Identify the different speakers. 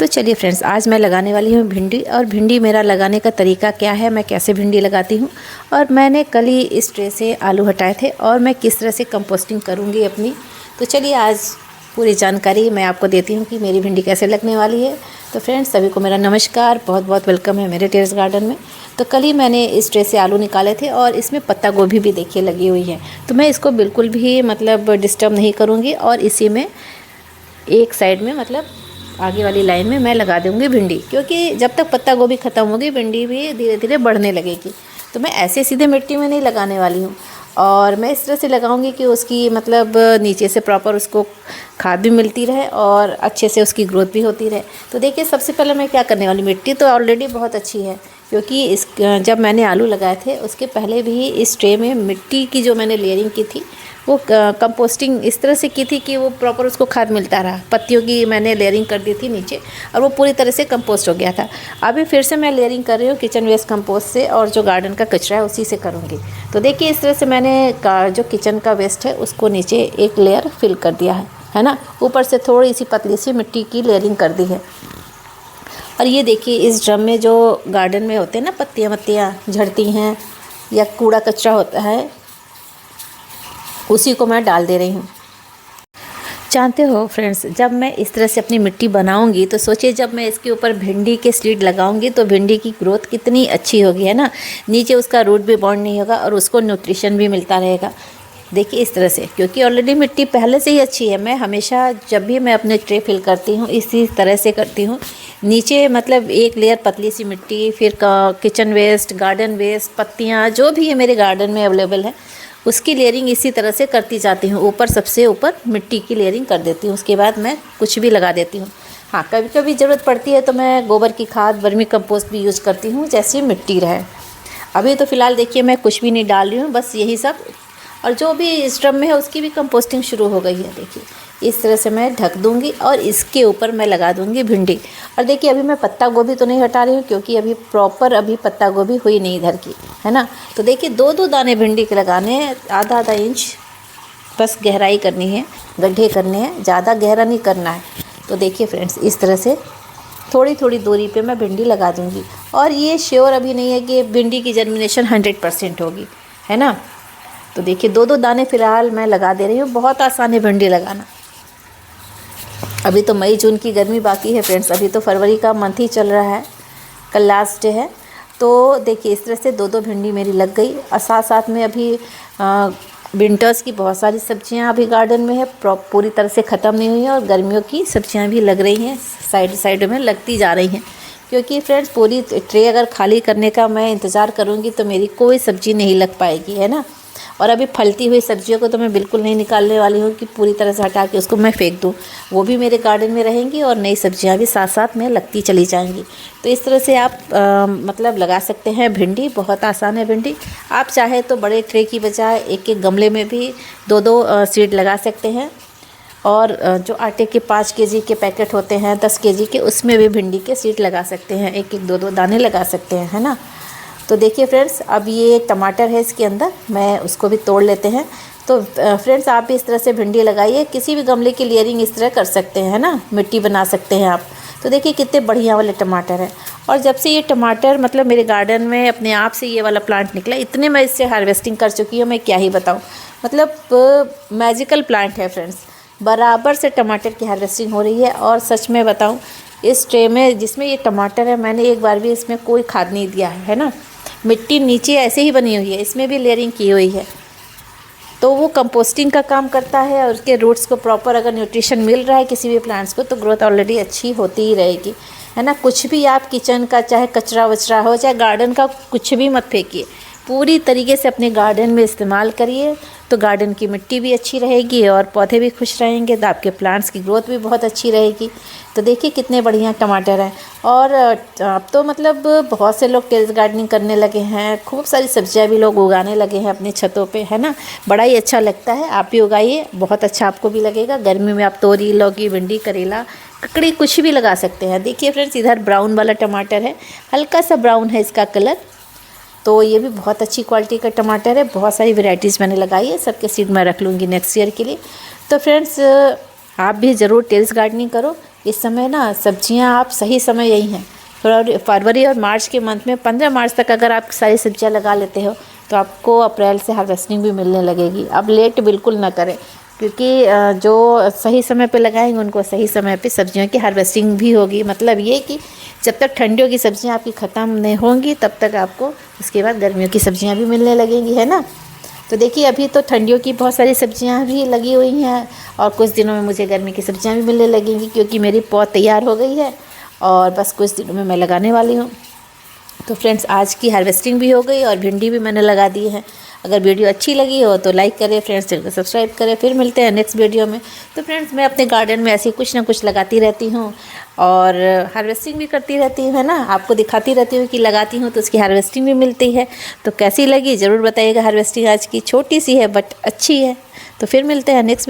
Speaker 1: तो चलिए फ्रेंड्स, आज मैं लगाने वाली हूँ भिंडी। और भिंडी मेरा लगाने का तरीका क्या है, मैं कैसे भिंडी लगाती हूँ, और मैंने कल ही इस ट्रे से आलू हटाए थे और मैं किस तरह से कंपोस्टिंग करूँगी अपनी। तो चलिए आज पूरी जानकारी मैं आपको देती हूँ कि मेरी भिंडी कैसे लगने वाली है। तो फ्रेंड्स, सभी को मेरा नमस्कार, बहुत बहुत वेलकम है मेरे टेरेस गार्डन में। तो कल ही मैंने इस ट्रे से आलू निकाले थे और इसमें पत्ता गोभी भी देखिए लगी हुई है। तो मैं इसको बिल्कुल भी डिस्टर्ब नहीं करूँगी और इसी में एक साइड में आगे वाली लाइन में मैं लगा दूँगी भिंडी, क्योंकि जब तक पत्ता गोभी ख़त्म होगी भिंडी भी धीरे धीरे बढ़ने लगेगी। तो मैं ऐसे सीधे मिट्टी में नहीं लगाने वाली हूँ, और मैं इस तरह से लगाऊंगी कि उसकी नीचे से प्रॉपर उसको खाद भी मिलती रहे और अच्छे से उसकी ग्रोथ भी होती रहे। तो देखिए, सबसे पहले मैं क्या करने वाली, मिट्टी तो ऑलरेडी बहुत अच्छी है, क्योंकि जब मैंने आलू लगाए थे उसके पहले भी इस ट्रे में मिट्टी की जो मैंने लेयरिंग की थी वो कंपोस्टिंग इस तरह से की थी कि वो प्रॉपर उसको खाद मिलता रहा। पत्तियों की मैंने लेयरिंग कर दी थी नीचे और वो पूरी तरह से कंपोस्ट हो गया था। अभी फिर से मैं लेयरिंग कर रही हूँ किचन वेस्ट कंपोस्ट से, और जो गार्डन का कचरा है उसी से करूँगी। तो देखिए, इस तरह से मैंने जो किचन का वेस्ट है उसको नीचे एक लेयर फिल कर दिया है ना। ऊपर से थोड़ी सी पतली सी मिट्टी की लेयरिंग कर दी है। और ये देखिए, इस ड्रम में जो गार्डन में होते हैं ना पत्तियाँ झड़ती हैं या कूड़ा कचरा होता है, उसी को मैं डाल दे रही हूँ। जानते हो फ्रेंड्स, जब मैं इस तरह से अपनी मिट्टी बनाऊंगी तो सोचिए, जब मैं इसके ऊपर भिंडी के सीड लगाऊंगी तो भिंडी की ग्रोथ कितनी अच्छी होगी, है ना। नीचे उसका रूट भी बाउंड नहीं होगा और उसको न्यूट्रिशन भी मिलता रहेगा। देखिए इस तरह से, क्योंकि ऑलरेडी मिट्टी पहले से ही अच्छी है। मैं हमेशा जब भी मैं अपने ट्रे फिल करती हूँ इसी तरह से करती हूँ। नीचे एक लेयर पतली सी मिट्टी, फिर किचन वेस्ट, गार्डन वेस्ट, पत्तियाँ जो भी है मेरे गार्डन में अवेलेबल है उसकी लेयरिंग इसी तरह से करती जाती हूँ। ऊपर सबसे ऊपर मिट्टी की लेयरिंग कर देती हूँ, उसके बाद मैं कुछ भी लगा देती हूँ। हाँ, कभी कभी ज़रूरत पड़ती है तो मैं गोबर की खाद, वर्मी कंपोस्ट भी यूज़ करती हूँ, जैसी मिट्टी रहे। अभी तो फ़िलहाल देखिए मैं कुछ भी नहीं डाल रही हूँ, बस यही सब। और जो भी इस ड्रम में है उसकी भी कंपोस्टिंग शुरू हो गई है। देखिए इस तरह से मैं ढक दूंगी और इसके ऊपर मैं लगा दूंगी भिंडी। और देखिए, अभी मैं पत्ता गोभी तो नहीं हटा रही हूँ, क्योंकि अभी पत्ता गोभी हुई नहीं इधर की, है ना। तो देखिए, दो दाने भिंडी के लगाने हैं, आधा इंच बस गहराई करनी है, गड्ढे करने हैं, ज़्यादा गहरा नहीं करना है। तो देखिए फ्रेंड्स, इस तरह से थोड़ी थोड़ी दूरी पे मैं भिंडी लगा दूंगी। और ये श्योर अभी नहीं है कि भिंडी की जर्मिनेशन 100% होगी, है ना। तो देखिए, दो दाने फ़िलहाल मैं लगा दे रही हूँ। बहुत आसान है भिंडी लगाना। अभी तो मई जून की गर्मी बाकी है फ्रेंड्स, अभी तो फरवरी का मंथ ही चल रहा है, कल लास्ट डे है। तो देखिए इस तरह से दो भिंडी मेरी लग गई। और साथ साथ में अभी विंटर्स की बहुत सारी सब्जियां अभी गार्डन में है, पूरी तरह से ख़त्म नहीं हुई है, और गर्मियों की सब्जियां भी लग रही हैं, साइड में लगती जा रही हैं। क्योंकि फ्रेंड्स, पूरी ट्रे अगर खाली करने का मैं इंतज़ार करूँगी तो मेरी कोई सब्ज़ी नहीं लग पाएगी, है ना। और अभी फलती हुई सब्जियों को तो मैं बिल्कुल नहीं निकालने वाली हूँ कि पूरी तरह से हटा के उसको मैं फेंक दूँ। वो भी मेरे गार्डन में रहेंगी और नई सब्जियाँ भी साथ साथ में लगती चली जाएंगी। तो इस तरह से आप लगा सकते हैं भिंडी। बहुत आसान है भिंडी। आप चाहे तो बड़े ट्रे की बजाय एक गमले में भी दो सीड लगा सकते हैं। और जो आटे के 5 केजी के पैकेट होते हैं, 10 केजी के, उसमें भी भिंडी के सीड लगा सकते हैं, एक दो दाने लगा सकते हैं, है ना। तो देखिए फ्रेंड्स, अब ये टमाटर है इसके अंदर, मैं उसको भी तोड़ लेते हैं। तो फ्रेंड्स, आप भी इस तरह से भिंडी लगाइए। किसी भी गमले की लेयरिंग इस तरह कर सकते हैं, है ना, मिट्टी बना सकते हैं आप। तो देखिए कितने बढ़िया वाले टमाटर हैं। और जब से ये टमाटर मेरे गार्डन में अपने आप से ये वाला प्लांट निकला, इतने मैं इससे हार्वेस्टिंग कर चुकी हूँ, मैं क्या ही बताऊँ। मैजिकल प्लांट है फ्रेंड्स, बराबर से टमाटर की हार्वेस्टिंग हो रही है। और सच में बताऊँ, इस ट्रे में जिसमें ये टमाटर है, मैंने एक बार भी इसमें कोई खाद नहीं दिया है ना। मिट्टी नीचे ऐसे ही बनी हुई है, इसमें भी लेयरिंग की हुई है। तो वो कंपोस्टिंग का काम करता है, और उसके रूट्स को प्रॉपर अगर न्यूट्रिशन मिल रहा है किसी भी प्लांट्स को, तो ग्रोथ ऑलरेडी अच्छी होती ही रहेगी, है ना। कुछ भी आप किचन का चाहे कचरा वचरा हो, चाहे गार्डन का, कुछ भी मत फेंकिए, पूरी तरीके से अपने गार्डन में इस्तेमाल करिए। तो गार्डन की मिट्टी भी अच्छी रहेगी और पौधे भी खुश रहेंगे, तो आपके प्लांट्स की ग्रोथ भी बहुत अच्छी रहेगी। तो देखिए कितने बढ़िया टमाटर हैं। और अब तो बहुत से लोग टेरेस गार्डनिंग करने लगे हैं, खूब सारी सब्जियां भी लोग उगाने लगे हैं अपने छतों पे, है ना। बड़ा ही अच्छा लगता है, आप भी उगाइए, बहुत अच्छा आपको भी लगेगा। गर्मी में आप तोरी, लौकी, भिंडी, करेला, ककड़ी कुछ भी लगा सकते हैं। देखिए फ्रेंड्स, इधर ब्राउन वाला टमाटर है, हल्का सा ब्राउन है इसका कलर। तो ये भी बहुत अच्छी क्वालिटी का टमाटर है। बहुत सारी वेराइटीज़ मैंने लगाई है, सबके सीड मैं रख लूँगी नेक्स्ट ईयर के लिए। तो फ्रेंड्स, आप भी ज़रूर टेरेस गार्डनिंग करो। इस समय ना सब्जियां आप सही समय यही हैं, फरवरी और मार्च के मंथ में 15 मार्च तक अगर आप सारी सब्जियां लगा लेते हो तो आपको अप्रैल से हार्वेस्टिंग भी मिलने लगेगी। अब लेट बिल्कुल ना करें, क्योंकि जो सही समय पे लगाएंगे उनको सही समय पे सब्जियों की हार्वेस्टिंग भी होगी। मतलब ये कि जब तक ठंडियों की सब्जियां आपकी ख़त्म नहीं होंगी तब तक आपको उसके बाद गर्मियों की सब्जियां भी मिलने लगेंगी, है ना। तो देखिए अभी तो ठंडियों की बहुत सारी सब्जियां भी लगी हुई हैं और कुछ दिनों में मुझे गर्मी की सब्जियां भी मिलने लगेंगी, क्योंकि मेरी पौध तैयार हो गई है और बस कुछ दिनों में मैं लगाने वाली हूँ। तो फ्रेंड्स आज की हार्वेस्टिंग भी हो गई और भिंडी भी मैंने लगा दी है। अगर वीडियो अच्छी लगी हो तो लाइक करें फ्रेंड्स, चैनल को सब्सक्राइब करें। फिर मिलते हैं नेक्स्ट वीडियो में। तो फ्रेंड्स मैं अपने गार्डन में ऐसे कुछ ना कुछ लगाती रहती हूँ और हार्वेस्टिंग भी करती रहती हूँ, है ना। आपको दिखाती रहती हूँ कि लगाती हूँ तो उसकी हार्वेस्टिंग भी मिलती है। तो कैसी लगी ज़रूर बताइएगा। हार्वेस्टिंग आज की छोटी सी है बट अच्छी है। तो फिर मिलते हैं नेक्स्ट वीडियो।